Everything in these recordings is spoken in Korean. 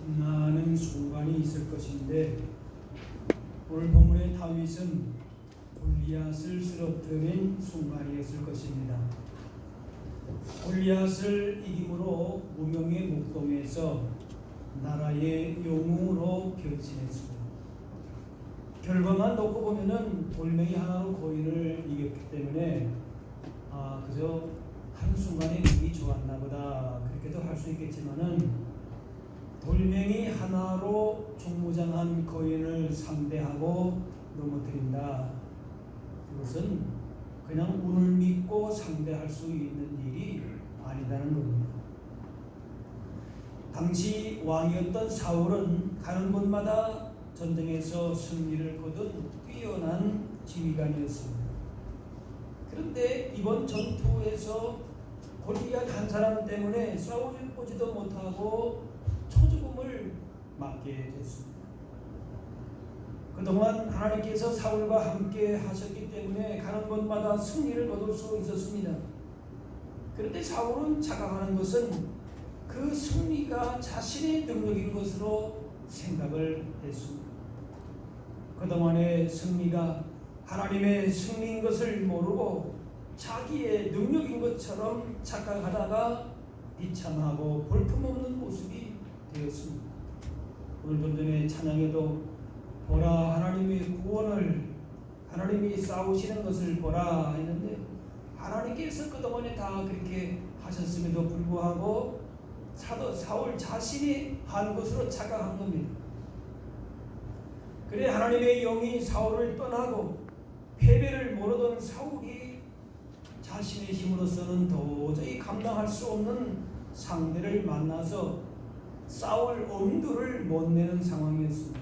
많은 순간이 있을 것인데 오늘 본문의 다윗은 골리앗을 쓰러뜨린 순간이었을 것입니다. 골리앗을 이김으로 무명의 목동에서 나라의 영웅으로 변신했습니다. 결과만 놓고 보면은 돌멩이 하나로 고인을 이겼기 때문에 그저 한순간에 운이 좋았나 보다 그렇게도 할 수 있겠지만은 돌멩이 하나로 중무장한 거인을 상대하고 넘어뜨린다. 그것은 그냥 운을 믿고 상대할 수 있는 일이 아니다는 겁니다. 당시 왕이었던 사울은 가는 곳마다 전쟁에서 승리를 거둔 뛰어난 지휘관이었습니다. 그런데 이번 전투에서 골리앗 한 사람 때문에 싸워보지도 못하고 초죽음을 맞게 됐습니다. 그동안 하나님께서 사울과 함께 하셨기 때문에 가는 곳마다 승리를 거둘 수 있었습니다. 그런데 사울은 착각하는 것은 그 승리가 자신의 능력인 것으로 생각을 했습니다. 그동안의 승리가 하나님의 승리인 것을 모르고 자기의 능력인 것처럼 착각하다가 비참하고 볼품없는 모습이 되었습니다. 오늘 좀 전에 찬양에도 보라 하나님의 구원을 하나님이 싸우시는 것을 보라 했는데 하나님께서 그동안에 다 그렇게 하셨음에도 불구하고 사울 자신이 한 것으로 착각한 겁니다. 그래 하나님의 영이 사울을 떠나고 패배를 모르던 사울이 자신의 힘으로서는 도저히 감당할 수 없는 상대를 만나서 싸울 엄두를 못 내는 상황이었습니다.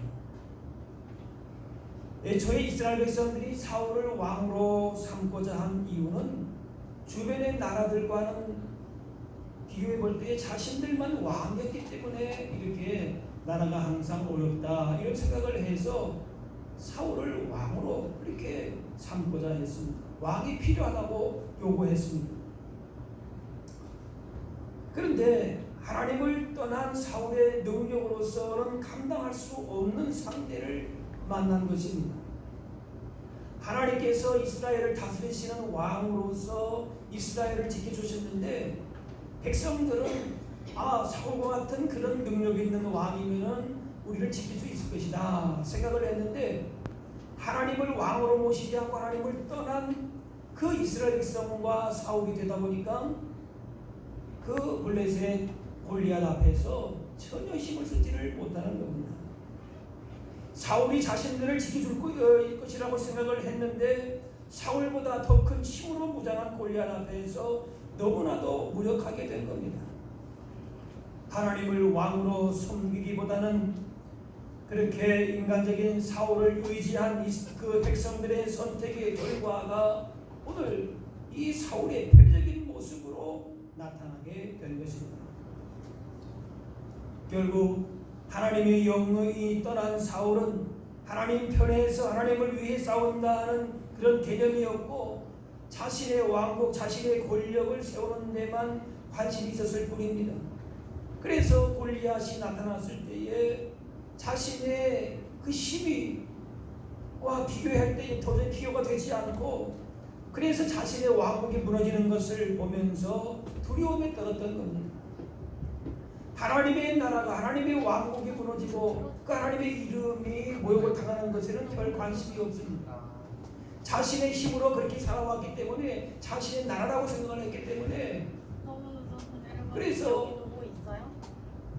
애초에 이스라엘 백성들이 사울을 왕으로 삼고자 한 이유는 주변의 나라들과는 비교해 볼 때 자신들만 왕이었기 때문에 이렇게 나라가 항상 어렵다 이런 생각을 해서 사울을 왕으로 이렇게 삼고자 했습니다. 왕이 필요하다고 요구했습니다. 그런데 하나님을 떠난 사울의 능력으로서는 감당할 수 없는 상대를 만난 것입니다. 하나님께서 이스라엘을 다스리시는 왕으로서 이스라엘을 지켜주셨는데 백성들은 사울과 같은 그런 능력 있는 왕이면은 우리를 지킬 수 있을 것이다 생각을 했는데 하나님을 왕으로 모시지 않고 하나님을 떠난 그 이스라엘 백성과 사울이 되다 보니까 그 블레셋 골리앗 앞에서 전혀 힘을 쓰지를 못하는 겁니다. 사울이 자신들을 지켜줄 것이라고 생각을 했는데 사울보다 더 큰 힘으로 무장한 골리앗 앞에서 너무나도 무력하게 된 겁니다. 하나님을 왕으로 섬기기보다는 그렇게 인간적인 사울을 의지한 그 백성들의 선택의 결과가 오늘 이 사울의 패배적인 모습으로 나타나게 된 것입니다. 결국 하나님의 영이 떠난 사울은 하나님 편에서 하나님을 위해 싸운다는 그런 개념이었고 자신의 왕국, 자신의 권력을 세우는 데만 관심이 있었을 뿐입니다. 그래서 골리앗이 나타났을 때에 자신의 그 힘이와 비교할 때 도저히 비교가 되지 않고 그래서 자신의 왕국이 무너지는 것을 보면서 두려움에 떨었던 겁니다. 하나님의 나라가 하나님의 왕국이 무너지고 그 하나님의 이름이 모욕을 당하는 것에는 별 관심이 없습니다. 자신의 힘으로 그렇게 살아왔기 때문에 자신의 나라라고 생각을 했기 때문에 그래서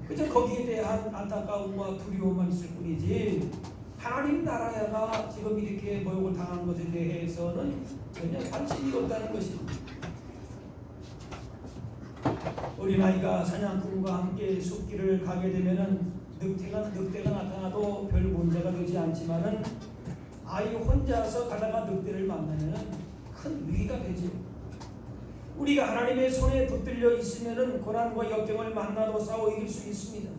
그저 거기에 대한 안타까움과 두려움만 있을 뿐이지 하나님 나라가 지금 이렇게 모욕을 당하는 것에 대해서는 전혀 관심이 없다는 것입니다. 어린아이가 사냥꾼과 함께 숲길을 가게 되면은 늑대가 나타나도 별 문제가 되지 않지만은 아이 혼자서 가다가 늑대를 만나면은 큰 위기가 되죠. 우리가 하나님의 손에 붙들려 있으면은 고난과 역경을 만나도 싸워 이길 수 있습니다.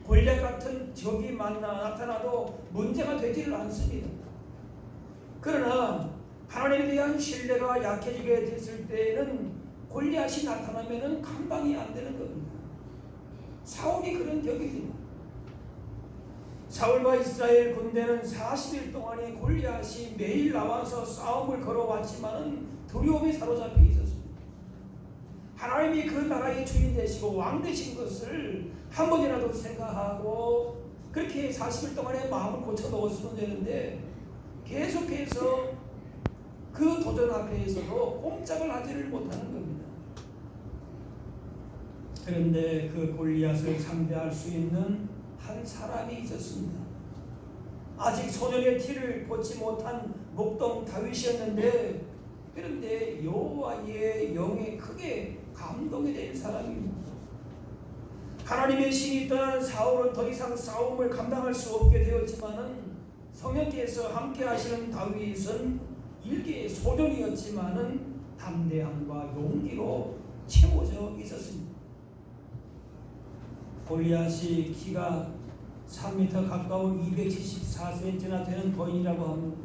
골리앗 같은 적이 나타나도 문제가 되지를 않습니다. 그러나 하나님에 대한 신뢰가 약해지게 됐을 때에는 골리앗이 나타나면은 감당이 안 되는 겁니다. 사울이 그런 격입니다. 사울과 이스라엘 군대는 40일 동안에 골리앗이 매일 나와서 싸움을 걸어왔지만은 두려움에 사로잡혀 있었습니다. 하나님이 그 나라의 주인 되시고 왕 되신 것을 한 번이라도 생각하고 그렇게 40일 동안에 마음을 고쳐 넣었으면 되는데 계속해서 그 도전 앞에서도 꼼짝을 하지를 못하는 겁니다. 그런데 그 골리앗을 상대할 수 있는 한 사람이 있었습니다. 아직 소년의 티를 벗지 못한 목동 다윗이었는데 그런데 여호와의 영에 크게 감동이 된 사람입니다. 하나님의 신이 떠난 사울은 더 이상 싸움을 감당할 수 없게 되었지만은 성령께서 함께 하시는 다윗은 일개의 소년이었지만은 담대함과 용기로 채워져 있었습니다. 골리앗이 키가 3m 가까운 274cm나 되는 거인이라고 합니다.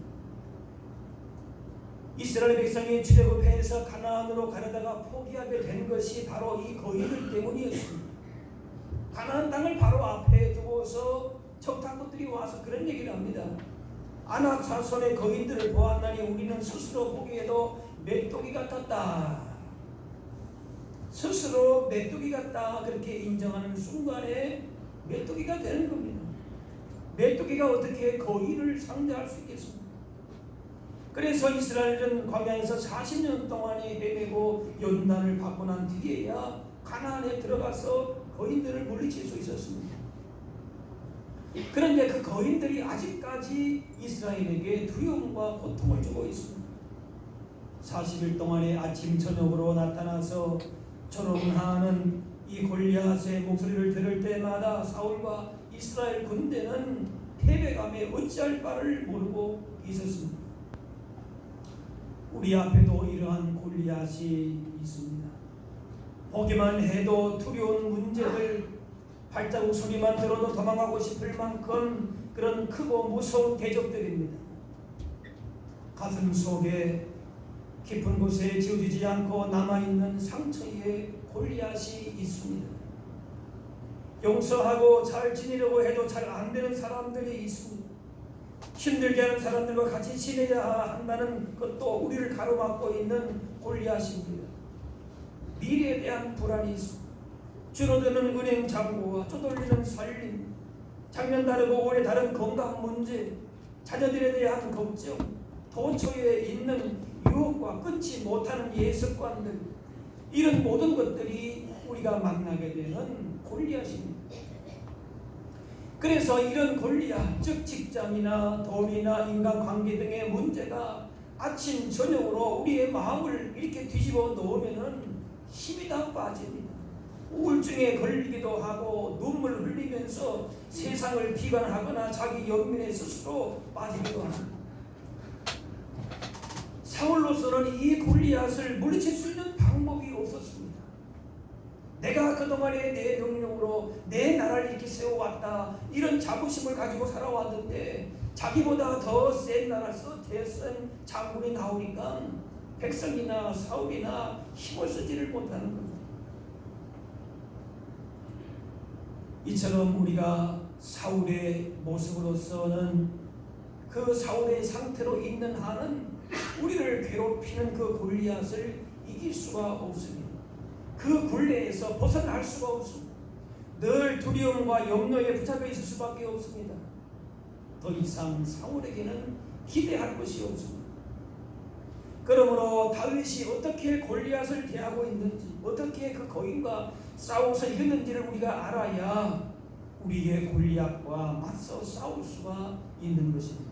이스라엘 백성이 출애굽해서 가나안으로 가려다가 포기하게 된 것이 바로 이 거인들 때문이었습니다. 가나안 땅을 바로 앞에 두고서 적당꾼들이 와서 그런 얘기를 합니다. 아낙 자손의 거인들을 보았나니 우리는 스스로 보기에도 메뚜기 같았다. 스스로 메뚜기 같다 그렇게 인정하는 순간에 메뚜기가 되는 겁니다. 메뚜기가 어떻게 거인을 상대할 수 있겠습니까? 그래서 이스라엘은 광야에서 40년 동안에 헤매고 연단을 받고 난 뒤에야 가나안에 들어가서 거인들을 물리칠 수 있었습니다. 그런데 그 거인들이 아직까지 이스라엘에게 두려움과 고통을 주고 있습니다. 40일 동안에 아침 저녁으로 나타나서 조롱하는 이 골리앗의 목소리를 들을 때마다 사울과 이스라엘 군대는 패배감에 어찌할 바를 모르고 있었습니다. 우리 앞에도 이러한 골리앗이 있습니다. 보기만 해도 두려운 문제들, 발자국 소리만 들어도 도망가고 싶을 만큼 그런 크고 무서운 대적들입니다. 가슴 속에 깊은 곳에 지워지지 않고 남아있는 상처에 골리앗이 있습니다. 용서하고 잘 지내려고 해도 잘 안 되는 사람들이 있습니다. 힘들게 하는 사람들과 같이 지내야 한다는 것도 우리를 가로막고 있는 골리앗입니다. 미래에 대한 불안이 있습니다. 줄어드는 은행 잔고와 쪼들리는 살림, 작년 다르고 올해 다른 건강 문제, 자녀들에 대한 걱정, 도처에 있는 유혹과 끊지 못하는 예습관들, 이런 모든 것들이 우리가 만나게 되는 골리앗입니다. 그래서 이런 골리앗, 즉 직장이나 돈이나 인간관계 등의 문제가 아침 저녁으로 우리의 마음을 이렇게 뒤집어 놓으면은 힘이 다 빠집니다. 우울증에 걸리기도 하고 눈물 흘리면서 세상을 비관하거나 자기 연민에 스스로 빠지기도 합니다. 사울로서는 이 골리앗을 물리칠 수 있는 방법이 없었습니다. 내가 그동안에 내 능력으로 내 나라를 이렇게 세워왔다, 이런 자부심을 가지고 살아왔는데 자기보다 더 센 나라에서 더 센 장군이 나오니까 백성이나 사울이나 힘을 쓰지를 못하는 겁니다. 이처럼 우리가 사울의 모습으로서는 그 사울의 상태로 있는 한은 우리를 괴롭히는 그 골리앗을 이길 수가 없습니다. 그 굴레에서 벗어날 수가 없습니다. 늘 두려움과 염려에 붙잡혀 있을 수밖에 없습니다. 더 이상 사울에게는 기대할 것이 없습니다. 그러므로 다윗이 어떻게 골리앗을 대하고 있는지, 어떻게 그 거인과 싸워서 이겼는지를 우리가 알아야 우리의 골리앗과 맞서 싸울 수가 있는 것입니다.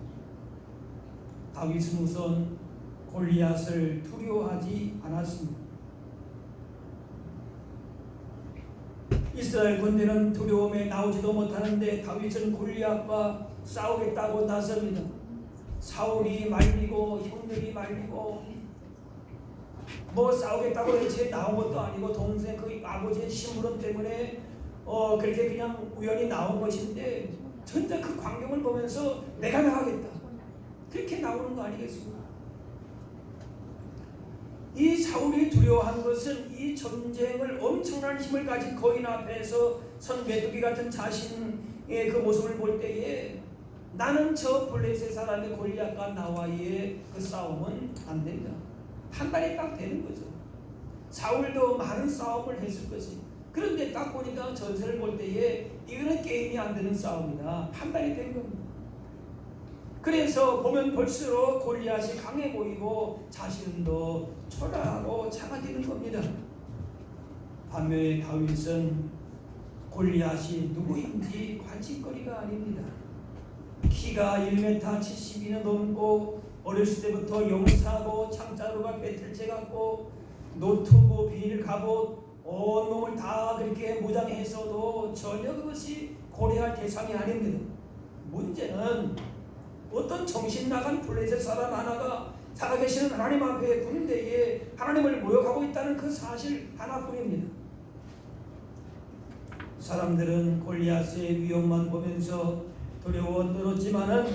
다윗은 우선 골리앗을 두려워하지 않았습니다. 이스라엘 군대는 두려움에 나오지도 못하는데 다윗은 골리앗과 싸우겠다고 나섭니다. 사울이 말리고 형들이 말리고 뭐 싸우겠다고 해서 나온 것도 아니고 동생 그 아버지의 심부름 때문에 그렇게 그냥 우연히 나온 것인데 전자 그 광경을 보면서 내가 나가겠다 그렇게 나오는 거 아니겠습니까? 이 사울이 두려워한 것은 이 전쟁을 엄청난 힘을 가진 거인 앞에서 손메뚜기 같은 자신의 그 모습을 볼 때에 나는 저 블레셋 사람의 골리앗과 나와의 그 싸움은 안 된다. 판단이 딱 되는 거죠. 사울도 많은 싸움을 했을 것이. 그런데 딱 보니까 전세를 볼 때에 이거는 게임이 안 되는 싸움이다. 판단이 된 겁니다. 그래서 보면 볼수록 골리앗이 강해 보이고 자신은 더 초라하고 작아지는 겁니다. 반면에 다윗은 골리앗이 누구인지 관심거리가 아닙니다. 키가 1m 72는 넘고 어렸을 때부터 용사고 창자루가 배틀채 같고 노트고 비닐 갑옷 온몸을 다 그렇게 무장해서도 전혀 그것이 고려할 대상이 아닙니다. 문제는 어떤 정신 나간 블레셋 사람 하나가 살아계시는 하나님 앞에 군대에 하나님을 모욕하고 있다는 그 사실 하나뿐입니다. 사람들은 골리앗의 위험만 보면서 두려워 떨었지만은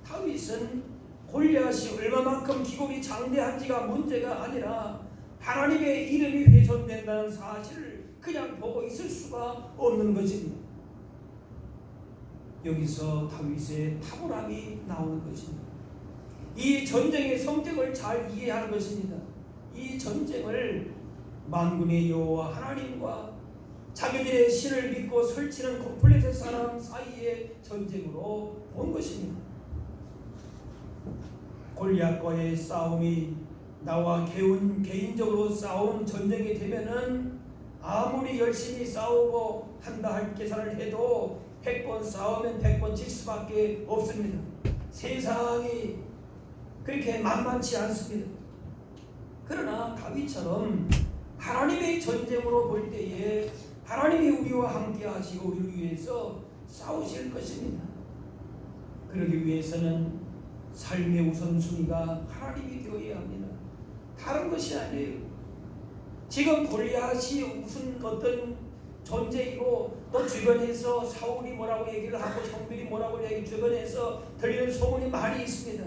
다윗은 골리앗이 얼마만큼 기곡이 장대한지가 문제가 아니라 하나님의 이름이 훼손된다는 사실을 그냥 보고 있을 수가 없는 것입니다. 여기서 다윗의 탁월함이 나오는 것입니다. 이 전쟁의 성격을 잘 이해하는 것입니다. 이 전쟁을 만군의 여호와 하나님과 자기들의 신을 믿고 설치는 블레셋 사람 사이의 전쟁으로 본 것입니다. 골리앗과의 싸움이 나와 개인적으로 싸우는 전쟁이 되면은 아무리 열심히 싸우고 한다 할 계산을 해도 100번 싸우면 100번 질 수밖에 없습니다. 세상이 그렇게 만만치 않습니다. 그러나 다윗처럼 하나님의 전쟁으로 볼 때에 하나님이 우리와 함께 하시고 우리를 위해서 싸우실 것입니다. 그러기 위해서는 삶의 우선순위가 하나님이 되어야 합니다. 다른 것이 아니에요. 지금 골리앗이 무슨 어떤 존재이고 또 주변에서 사울이 뭐라고 얘기를 하고 형들이 뭐라고 얘기 주변에서 들리는 소문이 많이 있습니다.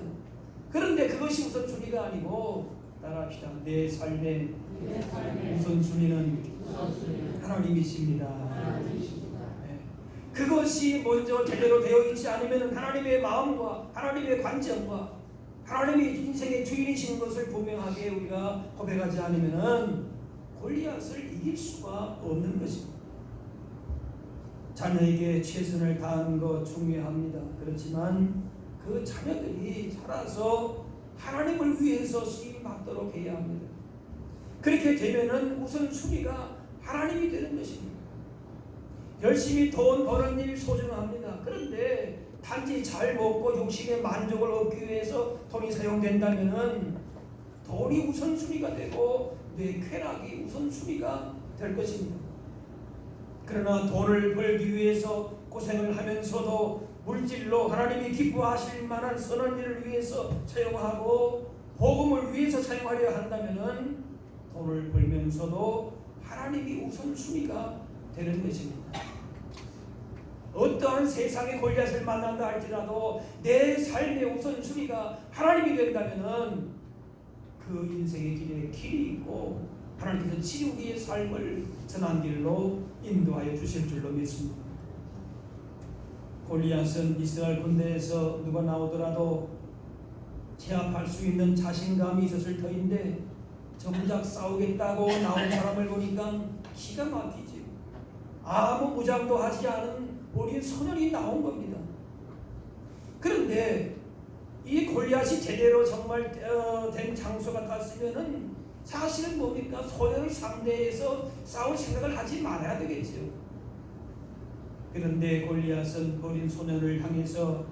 그런데 그것이 우선순위가 아니고 따라합시다. 내 삶의 우선순위는 하나님이십니다. 네. 그것이 먼저 제대로 되어 있지 않으면 하나님의 마음과 하나님의 관점과 하나님이 인생의 주인이신 것을 분명하게 우리가 고백하지 않으면 골리앗을 이길 수가 없는 것입니다. 자녀에게 최선을 다하는 것 중요합니다. 그렇지만 그 자녀들이 자라서 하나님을 위해서 쓰임받도록 해야 합니다. 그렇게 되면은 우선순위가 하나님이 되는 것입니다. 열심히 돈 버는 일 소중합니다. 그런데 단지 잘 먹고 욕심의 만족을 얻기 위해서 돈이 사용된다면은 돈이 우선순위가 되고 내 쾌락이 우선순위가 될 것입니다. 그러나 돈을 벌기 위해서 고생을 하면서도 물질로 하나님이 기뻐하실 만한 선한 일을 위해서 사용하고 복음을 위해서 사용하려 한다면은 돈을 벌면서도 하나님이 우선순위가 되는 것입니다. 어떠한 세상의 골리앗을 만난다 할지라도 내 삶의 우선순위가 하나님이 된다면은 그 인생의 길에 길이 있고 하나님께서 지우기의 삶을 선한 길로 인도하여 주실 줄로 믿습니다. 골리앗은 이스라엘 군대에서 누가 나오더라도 제압할 수 있는 자신감이 있었을 터인데 정작 싸우겠다고 나온 사람을 보니까 기가 막히지. 아무 무장도 하지 않은 어린 소년이 나온 겁니다. 그런데 이 골리앗이 제대로 정말 된 장소 같았으면은 사실은 뭡니까? 소년을 상대해서 싸울 생각을 하지 말아야 되겠죠. 그런데 골리앗은 어린 소년을 향해서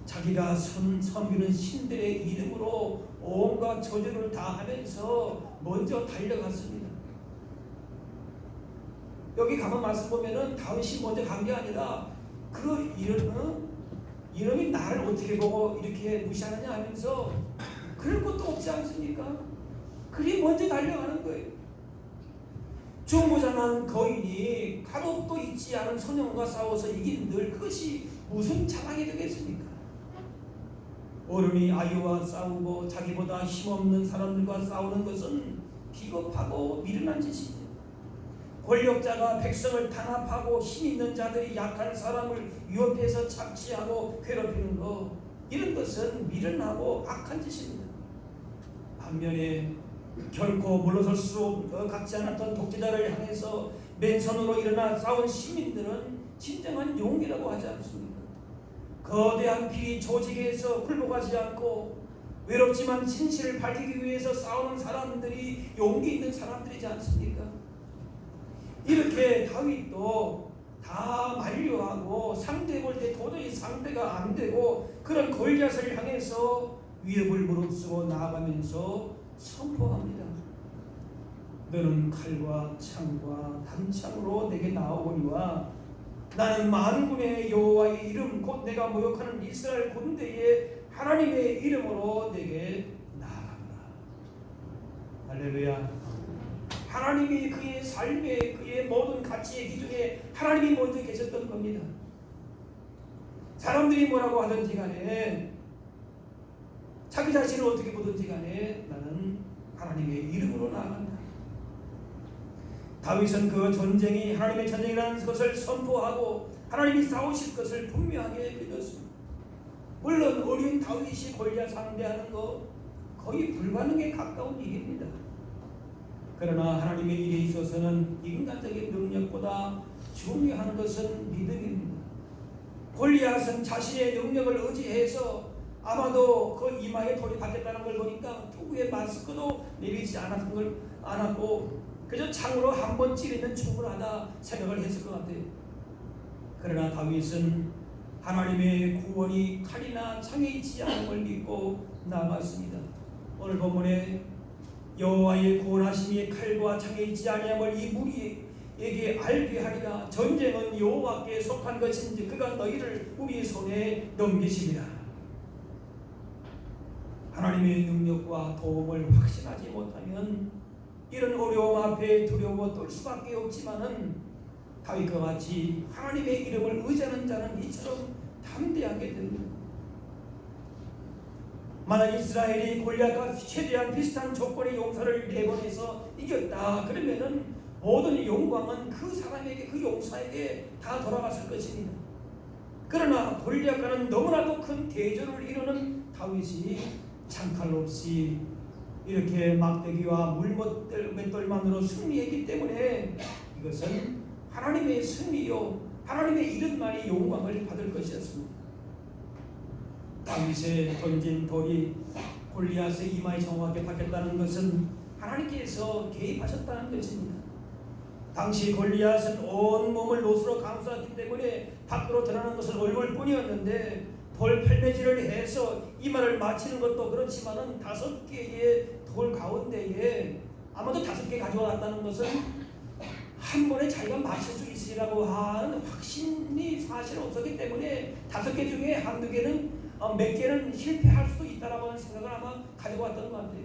자기가 섬기는 신들의 이름으로 온갖 저주를 다 하면서 먼저 달려갔습니다. 여기 가만 말씀 보면은 다윗이 먼저 간 게 아니라 그 이름이 나를 어떻게 보고 이렇게 무시하느냐 하면서 그럴 것도 없지 않습니까? 그리 먼저 달려가는 거예요. 중부장한 거인이 가독도 있지 않은 소년과 싸워서 이긴 늘 그것이 무슨 자랑이 되겠습니까? 어른이 아이와 싸우고 자기보다 힘없는 사람들과 싸우는 것은 비겁하고 미련한 짓이죠. 권력자가 백성을 탄압하고 힘 있는 자들이 약한 사람을 위협해서 착취하고 괴롭히는 것, 이런 것은 미련하고 악한 짓입니다. 반면에 결코 물러설 수 갖지 않았던 독재자를 향해서 맨손으로 일어나 싸운 시민들은 진정한 용기라고 하지 않습니까? 거대한 비리 조직에서 굴복하지 않고 외롭지만 진실을 밝히기 위해서 싸우는 사람들이 용기 있는 사람들이지 않습니까? 이렇게 다윗도 다 만류하고 상대해 볼 때 도저히 상대가 안 되고 그런 골리앗을 향해서 위협을 무릅쓰고 나아가면서 선포합니다. 너는 칼과 창과 단창으로 내게 나오거니와 나는 만군의 여호와의 이름 곧 내가 모욕하는 이스라엘 군대의 하나님의 이름으로 내게 나아가노라. 할렐루야. 하나님이 그의 삶의 그의 모든 가치의 기준에 하나님이 먼저 계셨던 겁니다. 사람들이 뭐라고 하든지 간에 자기 자신을 어떻게 보든지 간에 나는 하나님의 이름으로 나아간다. 다윗은 그 전쟁이 하나님의 전쟁이라는 것을 선포하고 하나님이 싸우실 것을 분명하게 믿었습니다. 물론 어린 다윗이 골리앗 상대하는 거 거의 불가능에 가까운 일입니다. 그러나 하나님의 일에 있어서는 인간적인 능력보다 중요한 것은 믿음입니다. 골리앗은 자신의 능력을 의지해서 아마도 그 이마에 돌이 박혔다는 걸 보니까 투구에 마스크도 내리지 않았고 그저 창으로 한 번 찌르면 충분하다 생각을 했을 것 같아요. 그러나 다윗은 하나님의 구원이 칼이나 창에 있지 않은 걸 믿고 나아갔습니다. 오늘 본문에 여호와의 구원하심이 칼과 창에 있지 아니함을 이 무리에게 알게 하리라. 전쟁은 여호와께 속한 것인지 그가 너희를 우리 손에 넘기시리라. 하나님의 능력과 도움을 확신하지 못하면 이런 어려움 앞에 두려워 떨 수밖에 없지만은 다윗과 같이 하나님의 이름을 의지하는 자는 이처럼 담대하게 됩니다. 만약 이스라엘이 골리앗과 최대한 비슷한 조건의 용사를 내보내서 이겼다 그러면은 모든 영광은 그 사람에게 그 용사에게 다 돌아갔을 것입니다. 그러나 골리앗과는 너무나도 큰 대조를 이루는 다윗이 창칼 없이 이렇게 막대기와 물맷돌만으로 승리했기 때문에 이것은 하나님의 승리요 하나님의 이름만이 영광을 받을 것이었습니다. 다윗의 던진 돌이 골리앗의 이마에 정확하게 박혔다는 것은 하나님께서 개입하셨다는 것입니다. 당시 골리앗은 온 몸을 노수로 감싸기 때문에 밖으로 드러나는 것은 얼굴뿐이었는데 돌 펠매질을 해서 이마를 맞히는 것도 그렇지만은 5개의 돌 가운데에 아마도 5개 가져왔다는 것은 한 번에 자기가 맞힐 수 있으리라고 하는 확신이 사실 없었기 때문에 5개 중에 한두 개는 몇 개는 실패할 수도 있다라고 하는 생각을 아마 가지고 왔던 것 같아요.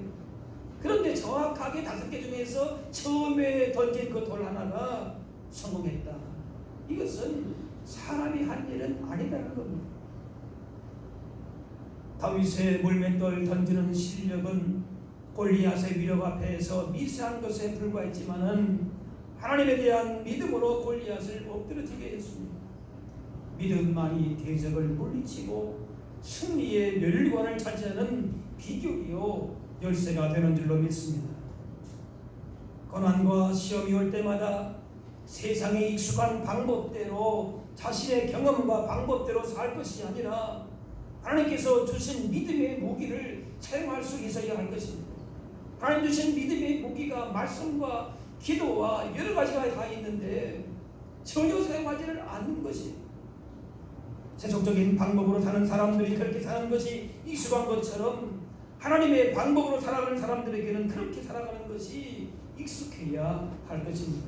그런데 정확하게 5개 중에서 처음에 던진 그 돌 하나가 성공했다. 이것은 사람이 한 일은 아니다는 겁니다. 다윗의 물맷돌 던지는 실력은 골리앗의 위력 앞에서 미세한 것에 불과했지만은 하나님에 대한 믿음으로 골리앗을 엎드러지게 했습니다. 믿음만이 대적을 물리치고 승리의 멸관을 차지하는 비결이요 열쇠가 되는 줄로 믿습니다. 고난과 시험이 올 때마다 세상에 익숙한 방법대로 자신의 경험과 방법대로 살 것이 아니라 하나님께서 주신 믿음의 무기를 사용할 수 있어야 할 것입니다. 하나님 주신 믿음의 무기가 말씀과 기도와 여러 가지가 다 있는데 전혀 사용하지를 않는 것이 세속적인 방법으로 사는 사람들이 그렇게 사는 것이 익숙한 것처럼 하나님의 방법으로 살아가는 사람들에게는 그렇게 살아가는 것이 익숙해야 할 것입니다.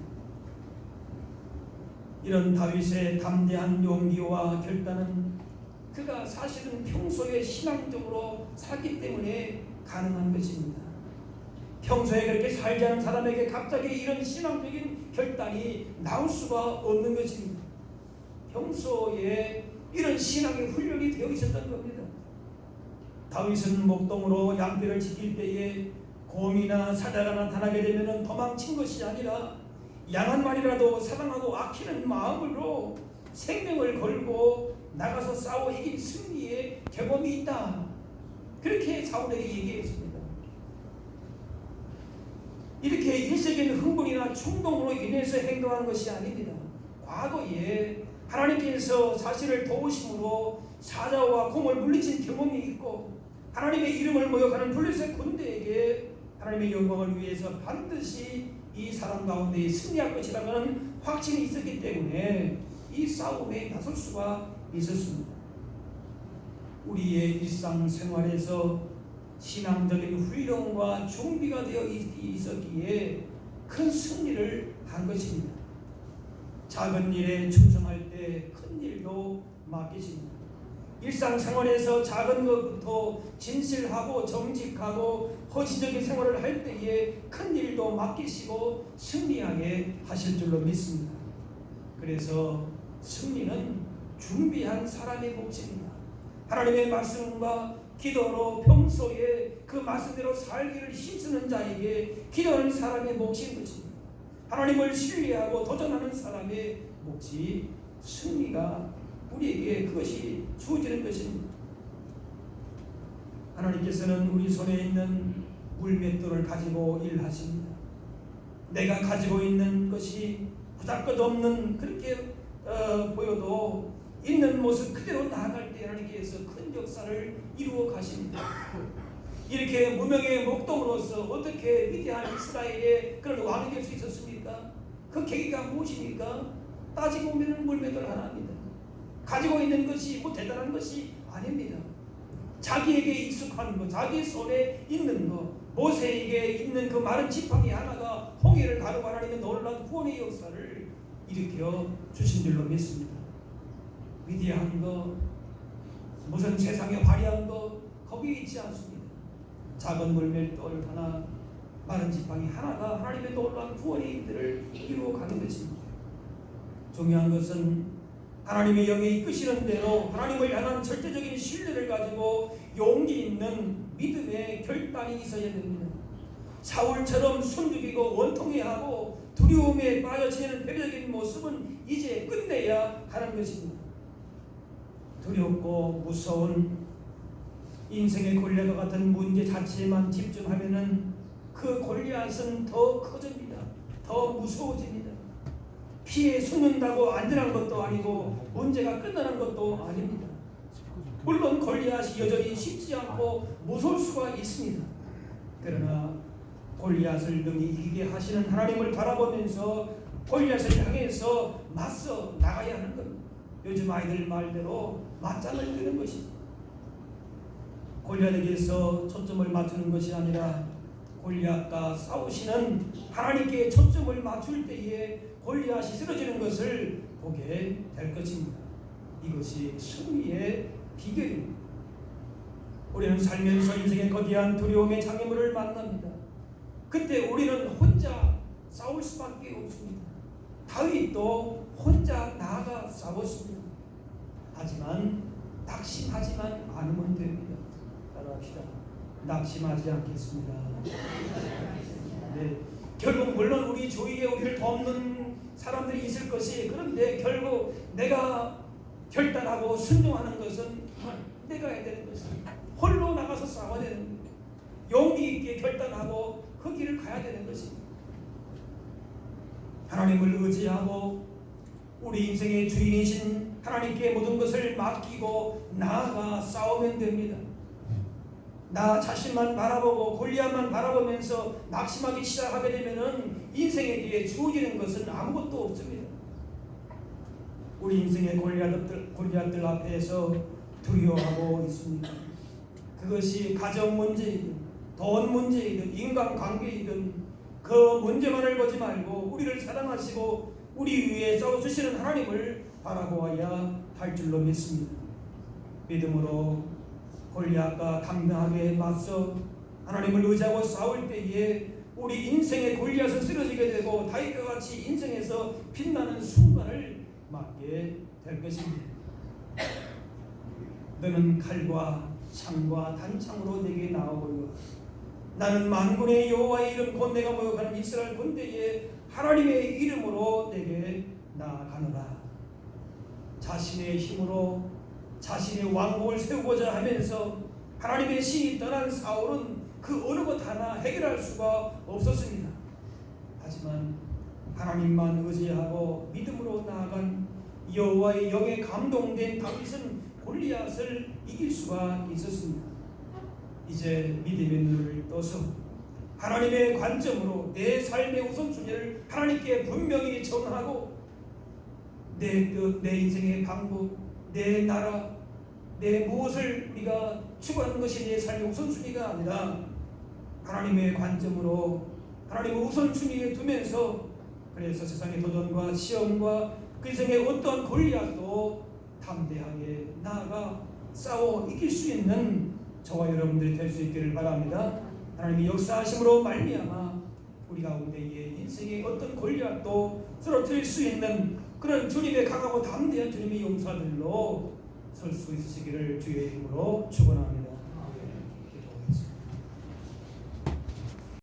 이런 다윗의 담대한 용기와 결단은 그가 사실은 평소에 신앙적으로 살기 때문에 가능한 것입니다. 평소에 그렇게 살지 않은 사람에게 갑자기 이런 신앙적인 결단이 나올 수가 없는 것입니다. 평소에 이런 신앙의 훈련이 되어 있었던 겁니다. 다윗은 목동으로 양떼를 지킬 때에 곰이나 사자가 나타나게 되면 도망친 것이 아니라 양 한 마리라도 사랑하고 아끼는 마음으로 생명을 걸고 나가서 싸워 이긴 승리의 경험이 있다. 그렇게 사울에게 얘기했습니다. 이렇게 일시적인 흥분이나 충동으로 인해서 행동한 것이 아닙니다. 과거에 하나님께서 자신을 도우심으로 사자와 곰을 물리친 경험이 있고 하나님의 이름을 모욕하는 블레셋 군대에게 하나님의 영광을 위해서 반드시 이 사람 가운데 승리할 것이라는 확신이 있었기 때문에 이 싸움에 나설 수가 있었습니다. 우리의 일상생활에서 신앙적인 훈련과 준비가 되어 있었기에 큰 승리를 한 것입니다. 작은 일에 충성할 때 큰 일도 맡기십니다. 일상생활에서 작은 것부터 진실하고 정직하고 헌신적인 생활을 할 때에 큰 일도 맡기시고 승리하게 하실 줄로 믿습니다. 그래서 승리는 준비한 사람의 몫입니다. 하나님의 말씀과 기도로 평소에 그 말씀대로 살기를 힘쓰는 자에게 기도하는 사람의 몫인 것입니다. 하나님을 신뢰하고 도전하는 사람의 몫이 승리가 우리에게 그것이 주어지는 것입니다. 하나님께서는 우리 손에 있는 물맷돌을 가지고 일하십니다. 내가 가지고 있는 것이 보잘것없는 그렇게 보여도 있는 모습 그대로 나아갈 때 하나님께서 큰 역사를 이루어 가십니다. 이렇게 무명의 목동으로서 어떻게 위대한 이스라엘의 그런 왕이 될 수 있었습니까? 그 계기가 무엇입니까? 따지고 보면 물맷돌 하나입니다. 가지고 있는 것이 뭐 대단한 것이 아닙니다. 자기에게 익숙한 것, 자기 손에 있는 것, 모세에게 있는 그 마른 지팡이 하나가 홍해를 가르고 하나님의 놀라운 구원의 역사를 일으켜 주신 줄로 믿습니다. 위대한 것, 무슨 세상에 화려한 것 거기에 있지 않습니다. 작은 물맷돌 하나, 마른 지팡이 하나가 하나님의 놀라운 구원의 일들을 이루어 가는 것입니다. 중요한 것은 하나님의 영이 이끄시는 대로 하나님을 향한 절대적인 신뢰를 가지고 용기 있는 믿음의 결단이 있어야 됩니다. 사울처럼 숨죽이고 원통해하고 두려움에 빠져 지내는 패배적인 모습은 이제 끝내야 하는 것입니다. 두렵고 무서운 인생의 골리앗과 같은 문제 자체에만 집중하면은 그 골리앗은 더 커집니다. 더 무서워집니다. 피해 숨는다고 안전한 것도 아니고 문제가 끝나는 것도 아닙니다. 물론 골리앗이 여전히 쉽지 않고 무서울 수가 있습니다. 그러나 골리앗을 능히 이기게 하시는 하나님을 바라보면서 골리앗을 향해서 맞서 나가야 하는 겁니다. 요즘 아이들 말대로 맞짱을 뜨는 것이죠. 골리앗에게서 초점을 맞추는 것이 아니라 골리앗과 싸우시는 하나님께 초점을 맞출 때에 골리앗이 쓰러지는 것을 보게 될 것입니다. 이것이 승리의 비결입니다. 우리는 살면서 인생의 거대한 두려움의 장애물을 만납니다. 그때 우리는 혼자 싸울 수밖에 없습니다. 다윗도 혼자 나아가 싸웠습니다. 하지만 낙심하지만 않으면 됩니다. 따라합시다. 낙심하지 않겠습니다. 네, 결국 물론 우리 주위에 우리를 돕는 사람들이 있을 것이, 그런데 결국 내가 결단하고 순종하는 것은 내가 해야 되는 것입니다. 홀로 나가서 싸워야 되는 겁니다. 용기 있게 결단하고 그 길을 가야 되는 것입니다. 하나님을 의지하고 우리 인생의 주인이신 하나님께 모든 것을 맡기고 나아가 싸우면 됩니다. 나 자신만 바라보고 골리앗만 바라보면서 낙심하기 시작하게 되면은 인생에 주어지는 것은 아무것도 없습니다. 우리 인생의 골리앗들 앞에서 두려워하고 있습니다. 그것이 가정 문제이든 돈 문제이든 인간관계이든 그 문제만을 보지 말고 우리를 사랑하시고 우리 위에 싸워주시는 하나님을 바라보아야 할 줄로 믿습니다. 믿음으로 골리앗과 당당하게 맞서 하나님을 의지하고 싸울 때에 우리 인생의 골리앗은 쓰러지게 되고 다윗과 같이 인생에서 빛나는 순간을 맞게 될 것입니다. 너는 칼과 창과 단창으로 내게 나오고요. 나는 만군의 여호와의 이름 곧 내가 모욕하는 이스라엘 군대의 하나님의 이름으로 내게 나아가노라. 자신의 힘으로 자신의 왕국을 세우고자 하면서 하나님의 신이 떠난 사울은 그 어느 것 하나 해결할 수가 없었습니다. 하지만 하나님만 의지하고 믿음으로 나아간 여호와의 영에 감동된 다윗은 골리앗을 이길 수가 있었습니다. 이제 믿음의 눈을 떠서 하나님의 관점으로 내 삶의 우선순위를 하나님께 분명히 전하고 내 뜻, 내 인생의 방법, 내 나라, 내 무엇을 우리가 추구하는 것이 내 삶의 우선순위가 아니라 하나님의 관점으로 하나님의 우선순위에 두면서, 그래서 세상의 도전과 시험과 그 인생의 어떠한 골리앗도 담대하게 나아가 싸워 이길 수 있는 저와 여러분들이 될 수 있기를 바랍니다. 하나님의 역사하심으로 말미암아 우리 가운데의 인생의 어떤 골리앗도 쓰러뜨릴 수 있는 그런 주님의 강하고 담대한 주님의 용사들로 설 수 있으시기를 주의 이름으로 축원합니다.